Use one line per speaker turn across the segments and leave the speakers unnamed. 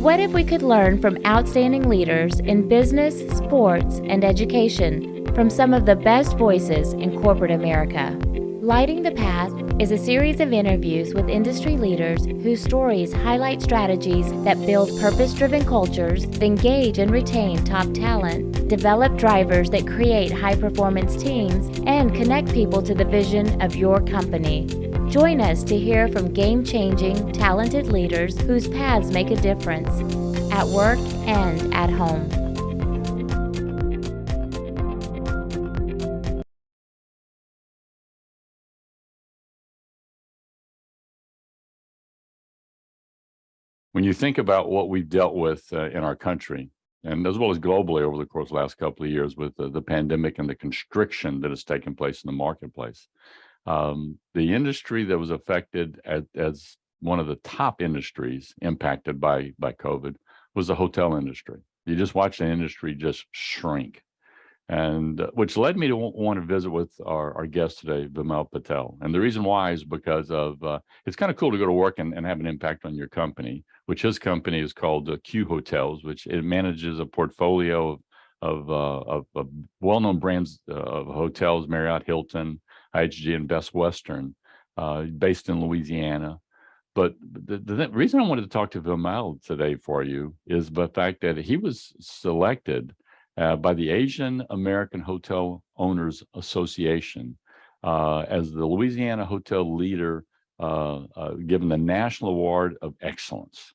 What if we could learn from outstanding leaders in business, sports, and education from some of the best voices in corporate America? Lighting the Path is a series of interviews with industry leaders whose stories highlight strategies that build purpose-driven cultures, engage and retain top talent, develop drivers that create high-performance teams, and connect people to the vision of your company. Join us to hear from game-changing, talented leaders whose paths make a difference at work and at home.
When you think about what we've dealt with in our country, and as well as globally over the course of the last couple of years with the pandemic and the constriction that has taken place in the marketplace, the industry that was affected as one of the top industries impacted by COVID was the hotel industry. You just watch the industry just shrink. And which led me to want to visit with our guest today, Vimal Patel. And the reason why is because of it's kind of cool to go to work and have an impact on your company, which his company is called Q Hotels, which it manages a portfolio of well-known brands of hotels, Marriott, Hilton, IHG, and Best Western, based in Louisiana. But the reason I wanted to talk to Vimal today for you is the fact that he was selected by the Asian American Hotel Owners Association as the Louisiana Hotel Leader, given the National Award of Excellence.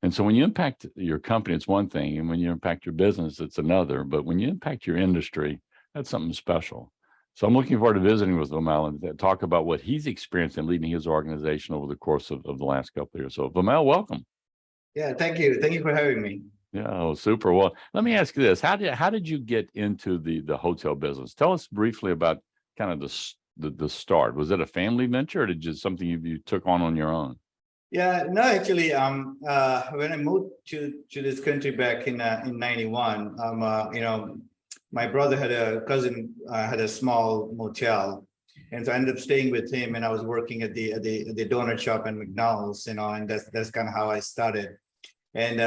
And so when you impact your company, it's one thing, and when you impact your business, it's another. But when you impact your industry, that's something special. So I'm looking forward to visiting with Vimal and talk about what he's experienced in leading his organization over the course of the last couple of years. So Vimal, welcome.
Yeah, thank you. Thank you for having me.
Yeah, oh, super. Well, let me ask you this: how did you get into the hotel business? Tell us briefly about kind of the start. Was it a family venture, or did you something you took on your own?
Yeah, no, actually, when I moved to this country back in '91, my brother had a cousin had a small motel, and so I ended up staying with him, and I was working at the donut shop in McDonald's, and that's kind of how I started. And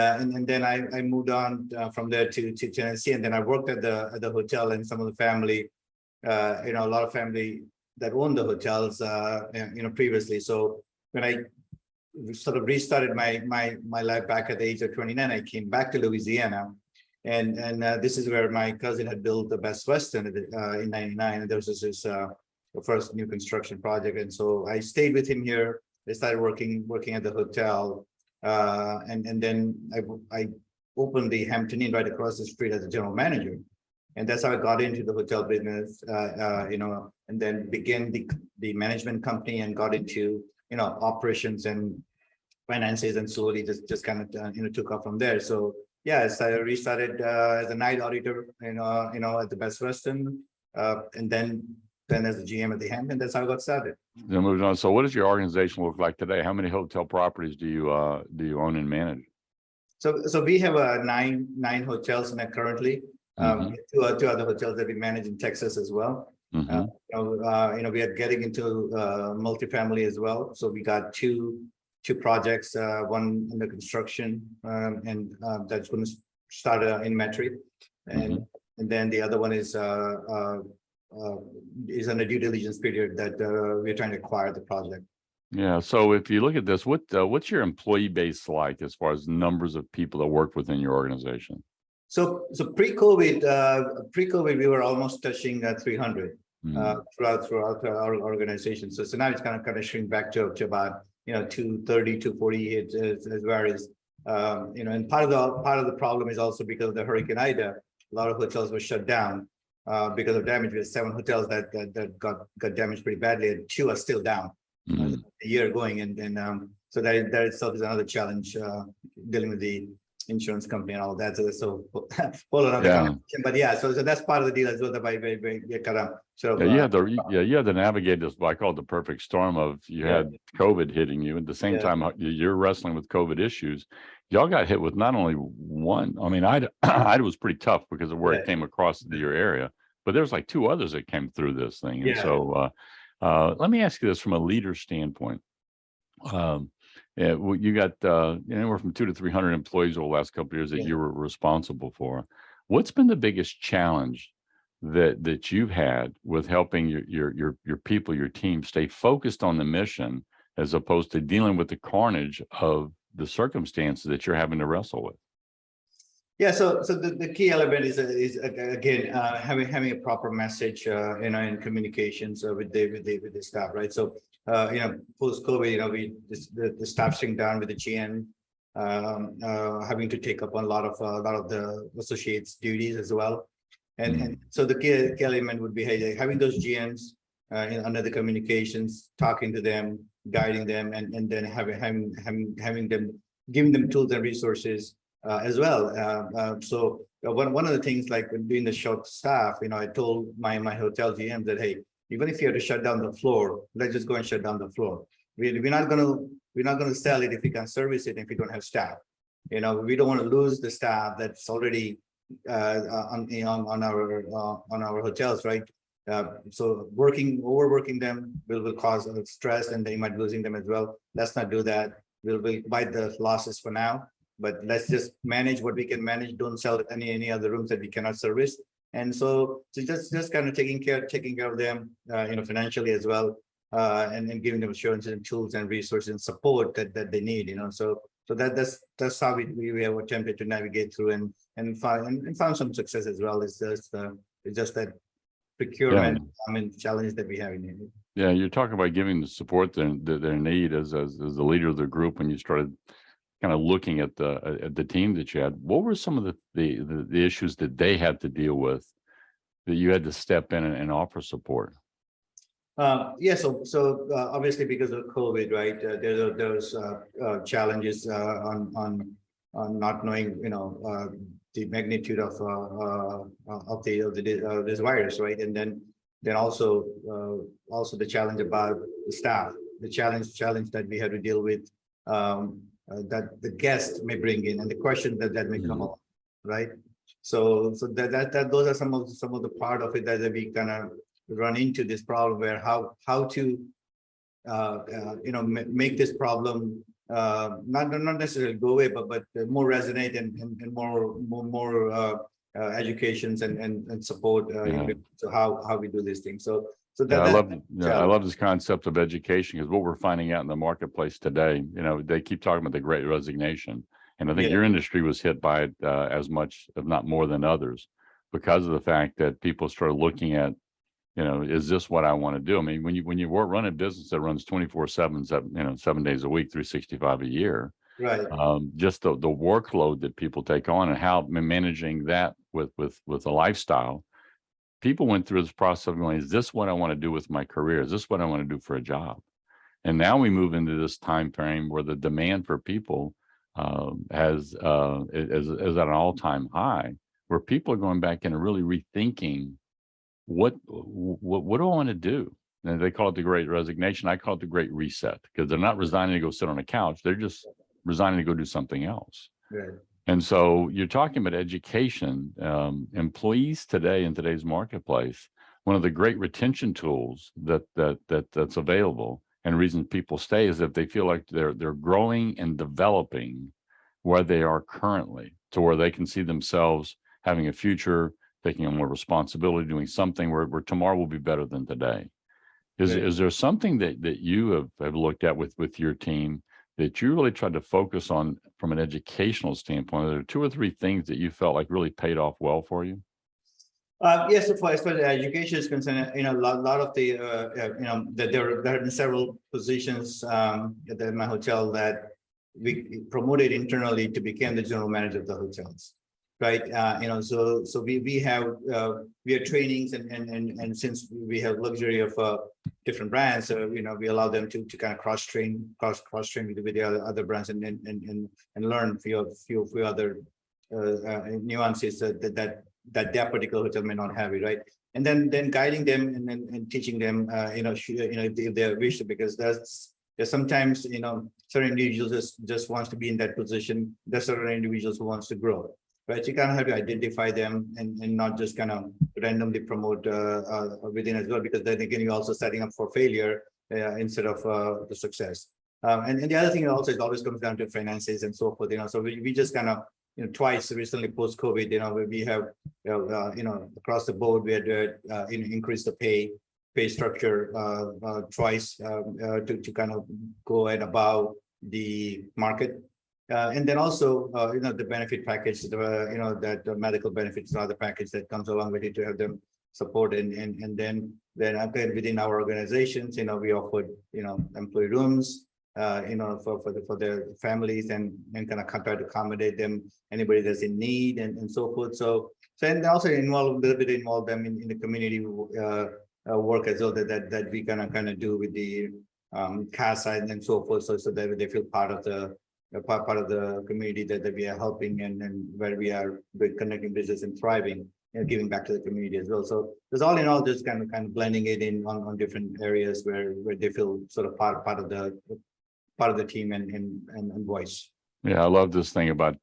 then I moved on from there to Tennessee, and then I worked at the hotel, and some of the family, a lot of family that owned the hotels, previously. So when I sort of restarted my life back at the age of 29, I came back to Louisiana, and this is where my cousin had built the Best Western in '99, and there was this the first new construction project, and so I stayed with him here. I started working at the hotel. And then I opened the Hampton Inn right across the street as a general manager, and that's how I got into the hotel business. And then began the management company and got into operations and finances, and slowly just kind of took off from there. So yeah, I restarted as a night auditor, at the Best Western, and then as the GM at the Hampton. That's how I got started.
Then moving on. So, what does your organization look like today? How many hotel properties do you own and manage?
So we have nine hotels in it currently. Two other hotels that we manage in Texas as well. We are getting into multifamily as well. So we got two projects, one under construction, and that's going to start in Metairie, and then the other one is on a due diligence period that we're trying to acquire the project.
Yeah. So if you look at this, what's your employee base like as far as numbers of people that work within your organization?
So pre-COVID, we were almost touching 300 throughout our organization. So now it's kind of shrink back to about 230, 240. It varies. And part of the problem is also because of the Hurricane Ida. A lot of hotels were shut down because of damage. We had 7 hotels that got damaged pretty badly, and 2 are still down a year going. And so that itself is another challenge, dealing with the insurance company and all that. So whole another conversation. But yeah, so that's part of the deal as well. That we kind of sort of
you had to navigate this, what I call the perfect storm of you had COVID hitting you at the same time you're wrestling with COVID issues. Y'all got hit with not only one. I mean, I was pretty tough because of where it came across your area, but there's like 2 others that came through this thing. And so let me ask you this from a leader standpoint. Yeah, well, you got anywhere from 200 to 300 employees over the last couple of years that
Yeah.
you were responsible for. What's been the biggest challenge that you've had with helping your people, your team, stay focused on the mission as opposed to dealing with the carnage of the circumstances that you're having to wrestle with?
Yeah, so the key element is again having a proper message, in communications with the staff, right? So post COVID, the staff sitting down with the GM, having to take up on a lot of the associates' duties as well, and so the key element would be, hey, having those GMs under the communications, talking to them, guiding them, and then having them, giving them tools and resources as well. So one of the things, like when doing the short staff, I told my hotel GM that, hey, even if you have to shut down the floor, let's just go and shut down the floor. We're not gonna sell it if we can't service it if we don't have staff. We don't want to lose the staff that's already on our hotels, right? So overworking them will cause stress, and they might losing them as well. Let's not do that. We'll bite the losses for now, but let's just manage what we can manage. Don't sell any other rooms that we cannot service. And so just kind of taking care of them, financially as well, and giving them assurances and tools and resources and support that they need. So that's how we have attempted to navigate through and found some success as well. It's just that procurement challenge that we have in here.
Yeah, you're talking about giving the support that they need as the leader of the group. When you started kind of looking at the team that you had, what were some of the issues that they had to deal with that you had to step in and offer support?
Yeah, so obviously because of COVID, right? There's challenges on not knowing, the magnitude of this virus, right? And then also the challenge about the staff, the challenge that we had to deal with, that the guest may bring in, and the questions that may come up, right? So that those are some of the part of it that we kind of run into this problem, where how to make this problem not necessarily go away, but more resonate and more educations and support. So how we do this thing. So
I love this concept of education, because what we're finding out in the marketplace today, they keep talking about the Great Resignation, and I think your industry was hit by it as much, if not more than others, because of the fact that people started looking at, is this what I want to do? I mean, when you run a business that runs 24/7, 7 days a week, 365 a year,
right?
Just the workload that people take on and how managing that with a lifestyle. People went through this process of going, is this what I want to do with my career? Is this what I want to do for a job? And now we move into this time frame where the demand for people is at an all-time high, where people are going back and really rethinking what do I want to do? And they call it the Great Resignation. I call it the Great Reset, because they're not resigning to go sit on a couch. They're just resigning to go do something else.
Right.
And so you're talking about education. Employees today in today's marketplace, one of the great retention tools that's available, and reason people stay, is if they feel like they're growing and developing where they are currently, to where they can see themselves having a future, taking on more responsibility, doing something where tomorrow will be better than today. Is there something that you have looked at with your team that you really tried to focus on from an educational standpoint? Are there 2 or 3 things that you felt like really paid off well for you?
Yes, as far as the education is concerned, a lot of the, that there have been several positions at my hotel that we promoted internally to become the general manager of the hotels, right? So we have trainings, and since we have luxury of different brands, so we allow them to kind of cross train with the other brands and learn few other nuances that particular hotel may not have it, right? And then guiding them and teaching them, if they wish to, because there's sometimes, certain individuals just wants to be in that position. There's certain individuals who wants to grow, right? You kind of have to identify them and not just kind of randomly promote within as well, because then again, you're also setting up for failure instead of the success. And the other thing also, it always comes down to finances and so forth, so we just kind of, twice recently post-COVID, where we have, across the board, we had to increase the pay structure twice to kind of go and above the market. And then also, the benefit package, that the medical benefits and other package that comes along with it to have them support. And then again, within our organizations, we offered, employee rooms, for their families and kind of try to accommodate them, anybody that's in need and so forth. So and also a little bit involve them in the community work as well that we kind of do with the CASA and so forth. So that they feel part of the community that we are helping and where we are connecting business and thriving and giving back to the community as well. So there's all in all just kind of blending it in on different areas where they feel sort of part of the team and voice.
Yeah, I love this thing about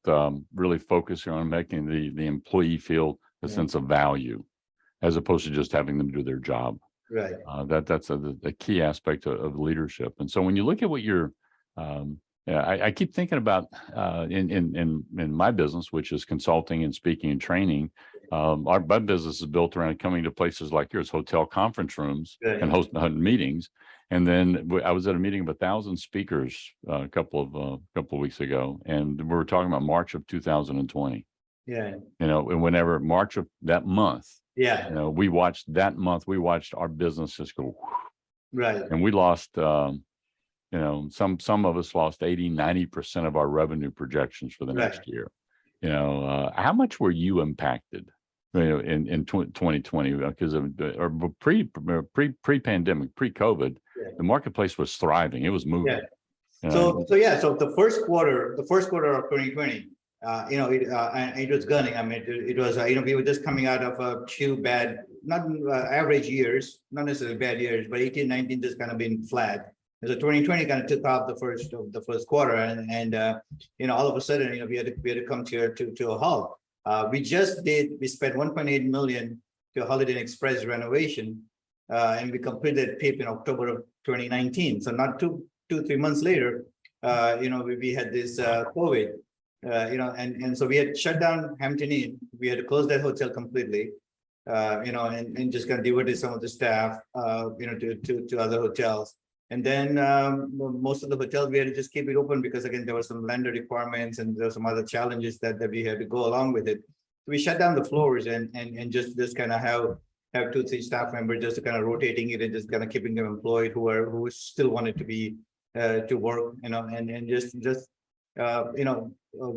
really focusing on making the employee feel a sense of value, as opposed to just having them do their job.
Right.
That's a key aspect of leadership. And so when you look at what you're, I keep thinking about in my business, which is consulting and speaking and training. My business is built around coming to places like yours, hotel conference rooms, and hosting meetings. And then I was at a meeting of 1,000 speakers a couple of weeks ago, and we were talking about March of 2020.
Yeah.
And whenever March of that month,
yeah,
we watched our business just go,
right.
And we lost, some of us lost 80-90% of our revenue projections for the next year. How much were you impacted? In 2020 because of pre-pandemic, pre-COVID, the marketplace was thriving. It was moving.
So the first quarter of 2020, it was gunning. I mean, it was we were just coming out of two bad, not average years, not necessarily bad years, but 18, 19 just kind of been flat. And so 2020 kind of took off the first quarter, and all of a sudden, we had to come to a halt. We spent 1.8 million to Holiday Inn Express renovation, and we completed PIP in October of 2019. So not 2-3 months later, we had this COVID, and so we had shut down Hampton Inn. We had to close that hotel completely, and just kind of diverted some of the staff, to other hotels. And then most of the hotels, we had to just keep it open because, again, there were some lender requirements and there were some other challenges that we had to go along with it. We shut down the floors and just kind of have 2-3 staff members just to kind of rotating it and just kind of keeping them employed who still wanted to be to work, and just we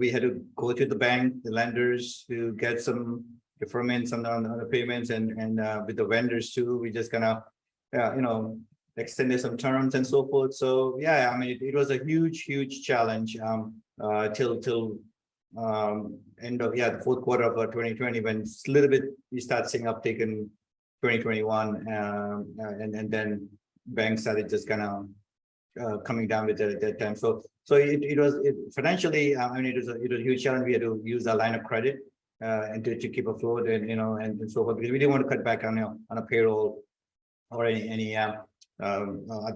had to go to the bank, the lenders, to get some deferments on the payments, and with the vendors too. We just kind of extended some terms and so forth. So yeah, I mean, it was a huge challenge till end of the fourth quarter of 2020, when a little bit we start seeing uptake in 2021, and then banks started just kind of coming down with that time. So it was financially, I mean, it was a huge challenge. We had to use our line of credit and to keep afloat, and so forth, because we didn't want to cut back on a payroll or any other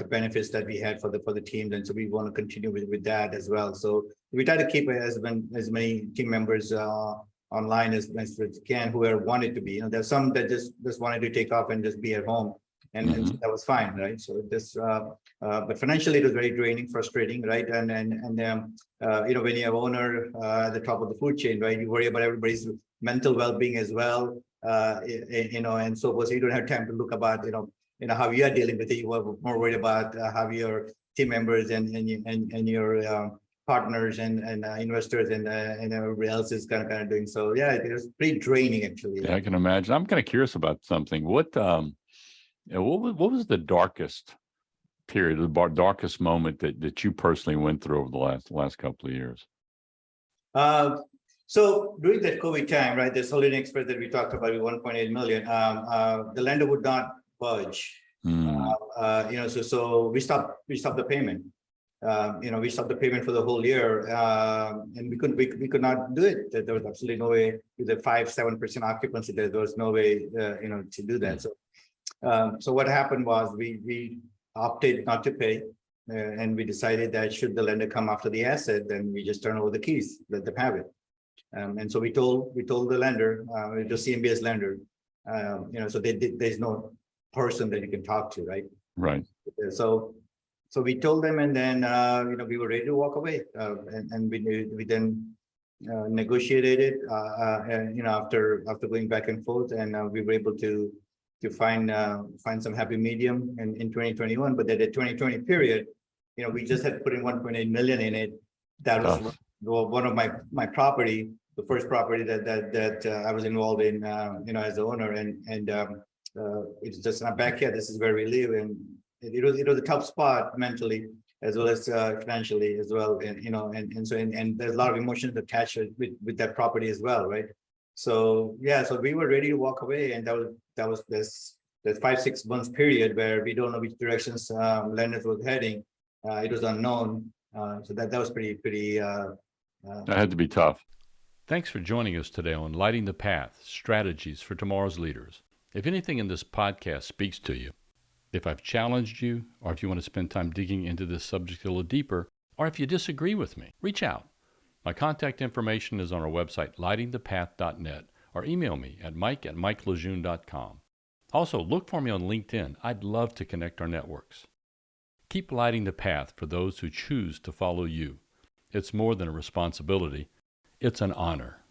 benefits that we had for the teams, and so we want to continue with that as well. So we try to keep as many team members online as we can, whoever wanted to be. There's some that just wanted to take off and just be at home, and so that was fine, right? So this, but financially it was very draining, frustrating, right? And when you have owner at the top of the food chain, right, you worry about everybody's mental well-being as well, and so forth. So you don't have time to look about how you are dealing with it. You are more worried about how your team members and your partners and investors and everybody else is kind of doing. So yeah, it was pretty draining, actually.
Yeah, I can imagine. I'm kind of curious about something. What was the darkest period, the darkest moment that you personally went through over the last couple of years?
So during that COVID time, right, this Holiday Inn Express that we talked about with 1.8 million, the lender would not budge. So we stopped the payment. We stopped the payment for the whole year, and we could not do it. There was absolutely no way with a 5-7% occupancy. There was no way to do that. So what happened was we opted not to pay. and we decided that should the lender come after the asset, then we just turn over the keys, let them have it. And so we told the lender, the CMBS lender, so there's no person that you can talk to, right?
Right.
So we told them, and then we were ready to walk away, and we then negotiated it, and after going back and forth, and we were able to find some happy medium in 2021. But at the 2020 period, we just had put in 1.8 million in it. That was one of my property, the first property that I was involved in, as the owner, and it's just in our backyard. This is where we live, and it was a tough spot mentally as well as financially as well, and so there's a lot of emotions attached with that property as well, right? So so we were ready to walk away, and that was this 5-6 months period where we don't know which directions lenders was heading. It was unknown, so that was pretty.
That had to be tough. Thanks for joining us today on Lighting the Path, Strategies for Tomorrow's Leaders. If anything in this podcast speaks to you, if I've challenged you, or if you want to spend time digging into this subject a little deeper, or if you disagree with me, reach out. My contact information is on our website, lightingthepath.net, or email me at mike@mikelejeune.com. Also, look for me on LinkedIn. I'd love to connect our networks. Keep lighting the path for those who choose to follow you. It's more than a responsibility. It's an honor.